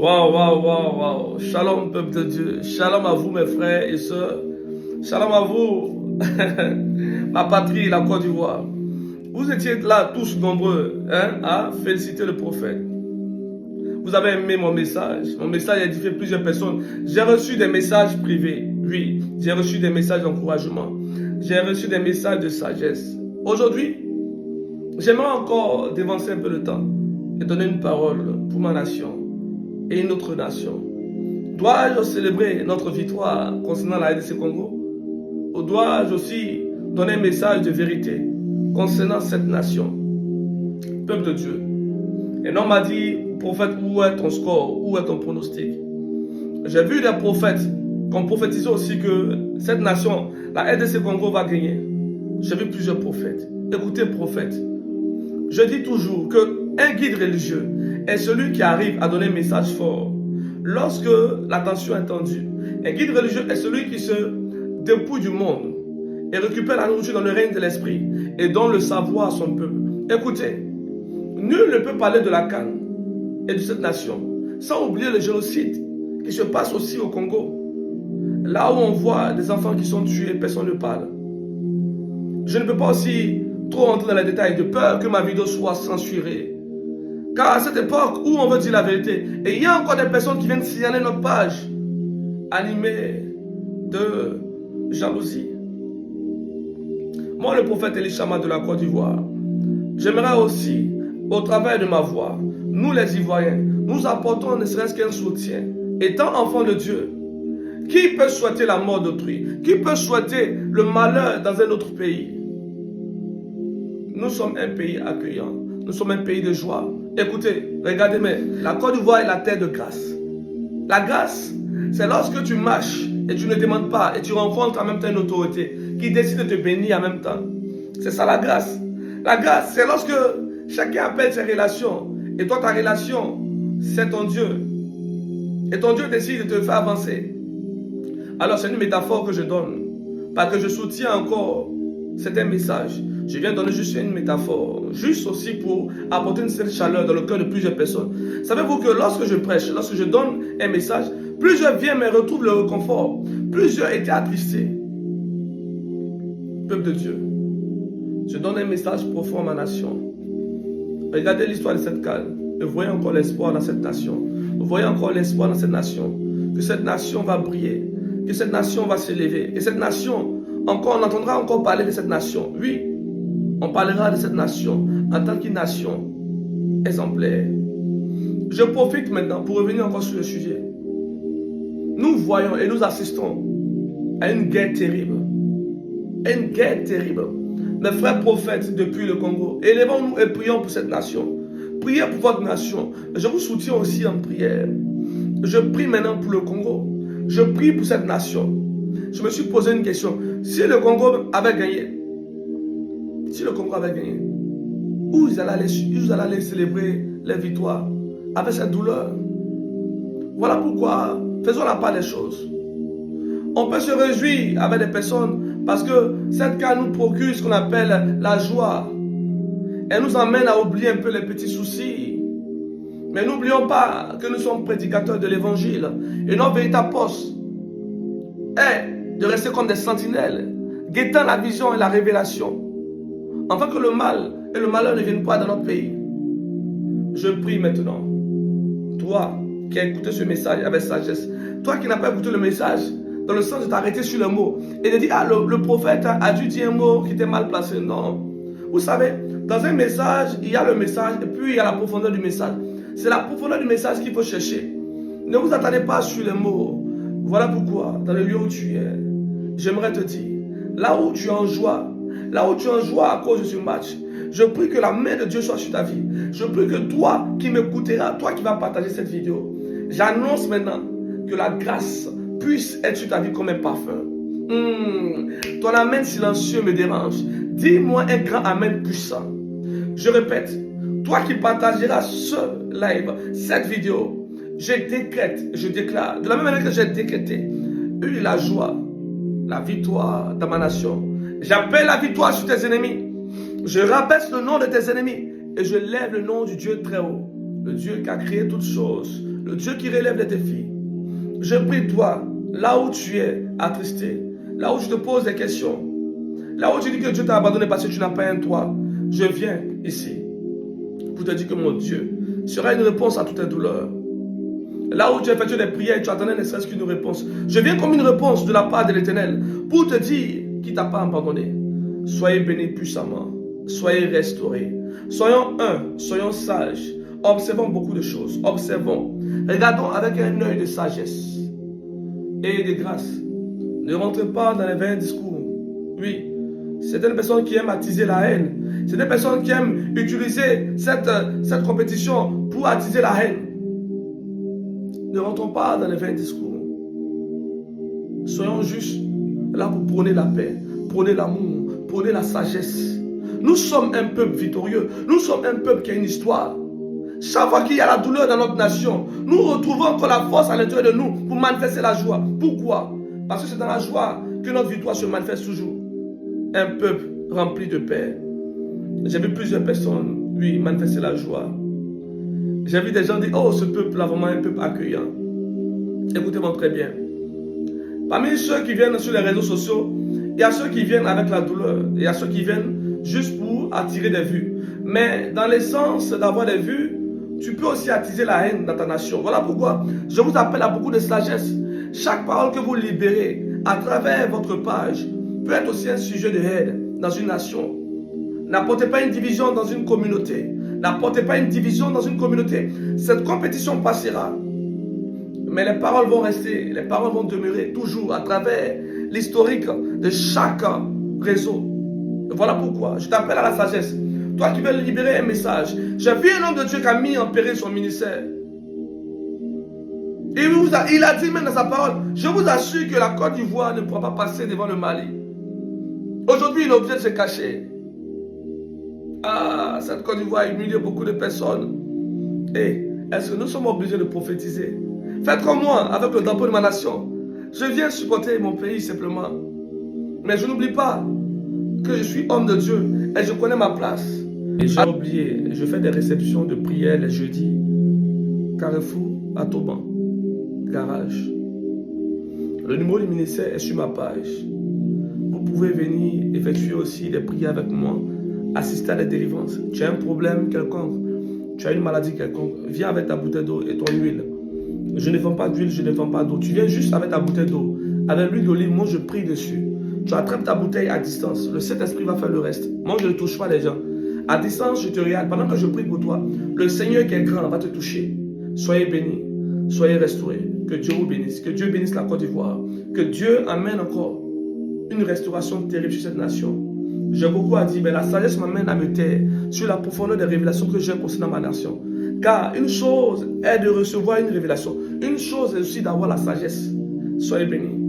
Waouh, waouh, waouh, waouh. Shalom, peuple de Dieu. Shalom à vous, mes frères et sœurs. Shalom à vous, ma patrie, la Côte d'Ivoire. Vous étiez là tous nombreux à féliciter le prophète. Vous avez aimé mon message. Mon message a édifié plusieurs personnes. J'ai reçu des messages privés. Oui, j'ai reçu des messages d'encouragement. J'ai reçu des messages de sagesse. Aujourd'hui, j'aimerais encore dévancer un peu le temps et donner une parole pour ma nation et une autre nation. Dois-je célébrer notre victoire concernant la RDC Congo? Ou dois-je aussi donner un message de vérité concernant cette nation? Peuple de Dieu. Un homme m'a dit, prophète, où est ton score? Où est ton pronostic? J'ai vu des prophètes qui ont prophétisé aussi que cette nation, la RDC Congo, va gagner. J'ai vu plusieurs prophètes. Écoutez, prophète, je dis toujours qu'un guide religieux est celui qui arrive à donner un message fort lorsque la tension est tendue. Un guide religieux est celui qui se dépouille du monde et récupère la nourriture dans le règne de l'esprit et donne le savoir à son peuple. Écoutez, nul ne peut parler de la Cannes et de cette nation sans oublier le génocide qui se passe aussi au Congo. Là où on voit des enfants qui sont tués, personne ne parle. Je ne peux pas aussi trop entrer dans les détails de peur que ma vidéo soit censurée. Car à cette époque où on veut dire la vérité, et il y a encore des personnes qui viennent signaler notre page, animée de jalousie. Moi, le prophète Elishama de la Côte d'Ivoire, j'aimerais aussi, au travers de ma voix, nous les Ivoiriens, nous apportons ne serait-ce qu'un soutien. Étant enfants de Dieu, qui peut souhaiter la mort d'autrui? Qui peut souhaiter le malheur dans un autre pays? Nous sommes un pays accueillant. Nous sommes un pays de joie. Écoutez, regardez-moi. La Côte d'Ivoire est la terre de grâce. La grâce, c'est lorsque tu marches et tu ne demandes pas et tu rencontres en même temps une autorité qui décide de te bénir en même temps. C'est ça la grâce. La grâce, c'est lorsque chacun appelle ses relations et toi, ta relation, c'est ton Dieu. Et ton Dieu décide de te faire avancer. Alors, c'est une métaphore que je donne. Parce que je soutiens encore certains messages. Je viens donner juste une métaphore. Juste aussi pour apporter une certaine chaleur dans le cœur de plusieurs personnes. Savez-vous que lorsque je prêche, lorsque je donne un message, plusieurs viennent et retrouvent le réconfort. Plusieurs étaient attristés. Peuple de Dieu, je donne un message profond à ma nation. Regardez l'histoire de cette Cannes. Et voyez encore l'espoir dans cette nation. Voyez encore l'espoir dans cette nation. Que cette nation va briller. Que cette nation va s'élever. Et cette nation, encore, on entendra encore parler de cette nation. Oui, on parlera de cette nation en tant qu'une nation exemplaire. Je profite maintenant pour revenir encore sur le sujet. Nous voyons et nous assistons à une guerre terrible. Une guerre terrible. Mes frères prophètes depuis le Congo, élevons-nous et prions pour cette nation. Priez pour votre nation. Je vous soutiens aussi en prière. Je prie maintenant pour le Congo. Je prie pour cette nation. Je me suis posé une question. Si le Congo avait gagné, où ils allaient aller célébrer les victoires avec cette douleur? Voilà pourquoi faisons la part des choses. On peut se réjouir avec des personnes parce que cette cas nous procure ce qu'on appelle la joie. Elle nous amène à oublier un peu les petits soucis. Mais n'oublions pas que nous sommes prédicateurs de l'évangile et notre véritable poste est de rester comme des sentinelles, guettant la vision et la révélation, afin que le mal et le malheur ne viennent pas dans notre pays. Je prie maintenant, toi qui as écouté ce message avec sagesse, toi qui n'as pas écouté le message, dans le sens de t'arrêter sur le mot et de dire, ah, le prophète a dû dire un mot qui était mal placé. Non. Vous savez, dans un message, il y a le message et puis il y a la profondeur du message. C'est la profondeur du message qu'il faut chercher. Ne vous attendez pas sur les mots. Voilà pourquoi, dans le lieu où tu es, j'aimerais te dire, là où tu es en joie à cause de ce match, je prie que la main de Dieu soit sur ta vie. Je prie que toi qui m'écouteras, toi qui vas partager cette vidéo, j'annonce maintenant que la grâce puisse être sur ta vie comme un parfum. Ton amen silencieux me dérange. Dis-moi un grand amen puissant. Je répète, toi qui partageras ce live, cette vidéo, je décrète, je déclare, de la même manière que j'ai décrété, la joie, la victoire dans ma nation. J'appelle la victoire sur tes ennemis. Je rabaisse le nom de tes ennemis et je lève le nom du Dieu très haut, le Dieu qui a créé toutes choses, le Dieu qui relève les défis. Je prie toi, là où tu es attristé, là où tu te poses des questions, là où tu dis que Dieu t'a abandonné parce que tu n'as pas un toit, je viens ici pour te dire que mon Dieu sera une réponse à toutes tes douleurs. Là où tu as effectué des prières et tu attendais ne serait-ce qu'une réponse, je viens comme une réponse de la part de l'Éternel pour te dire qu'il ne t'a pas abandonné. Soyez bénis puissamment, soyez restaurés, soyons soyons sages, observons beaucoup de choses, observons, regardons avec un œil de sagesse et de grâce. Ne rentrez pas dans les vains discours. Oui, certaines personnes qui aiment attiser la haine, c'est des personnes qui aiment utiliser cette compétition pour attiser la haine. Ne rentrons pas dans les vains discours. Soyons juste là pour prôner la paix, prôner l'amour, prôner la sagesse. Nous sommes un peuple victorieux. Nous sommes un peuple qui a une histoire. Chaque fois qu'il y a la douleur dans notre nation, nous retrouvons encore la force à l'intérieur de nous pour manifester la joie. Pourquoi? Parce que c'est dans la joie que notre victoire se manifeste toujours. Un peuple rempli de paix. J'ai vu plusieurs personnes, oui, manifester la joie. J'ai vu des gens dire, oh, ce peuple-là, vraiment un peuple accueillant. Écoutez-moi très bien. Parmi ceux qui viennent sur les réseaux sociaux, il y a ceux qui viennent avec la douleur. Il y a ceux qui viennent juste pour attirer des vues. Mais dans l'essence d'avoir des vues, tu peux aussi attiser la haine dans ta nation. Voilà pourquoi je vous appelle à beaucoup de sagesse. Chaque parole que vous libérez à travers votre page peut être aussi un sujet de haine dans une nation. N'apportez pas une division dans une communauté. N'apportez pas une division dans une communauté. Cette compétition passera. Mais les paroles vont rester, les paroles vont demeurer toujours à travers l'historique de chaque réseau. Voilà pourquoi je t'appelle à la sagesse. Toi qui veux libérer un message. J'ai vu un homme de Dieu qui a mis en péril son ministère. Et il a dit même dans sa parole, je vous assure que la Côte d'Ivoire ne pourra pas passer devant le Mali. Aujourd'hui, il est obligé de se cacher. Ah, cette Côte d'Ivoire a humilié beaucoup de personnes. Et est-ce que nous sommes obligés de prophétiser? Faites comme moi, avec le drapeau de ma nation. Je viens supporter mon pays simplement. Mais je n'oublie pas que je suis homme de Dieu et je connais ma place. Et j'ai oublié, je fais des réceptions de prières les jeudis. Carrefour, à Toban, garage. Le numéro du ministère est sur ma page. Vous pouvez venir effectuer aussi des prières avec moi, assister à des délivrances. Tu as un problème quelconque, tu as une maladie quelconque, viens avec ta bouteille d'eau et ton huile. Je ne vends pas d'huile, je ne vends pas d'eau. Tu viens juste avec ta bouteille d'eau. Avec l'huile d'olive, moi je prie dessus. Tu attrapes ta bouteille à distance. Le Saint-Esprit va faire le reste. Moi je ne touche pas les gens. À distance, je te regarde. Pendant que je prie pour toi, le Seigneur qui est grand va te toucher. Soyez bénis, soyez restaurés. Que Dieu vous bénisse. Que Dieu bénisse la Côte d'Ivoire. Que Dieu amène encore une restauration terrible sur cette nation. J'ai beaucoup à dire, mais la sagesse m'amène à me taire sur la profondeur des révélations que j'ai concernant ma nation. Car une chose est de recevoir une révélation. Une chose est aussi d'avoir la sagesse. Soyez bénis.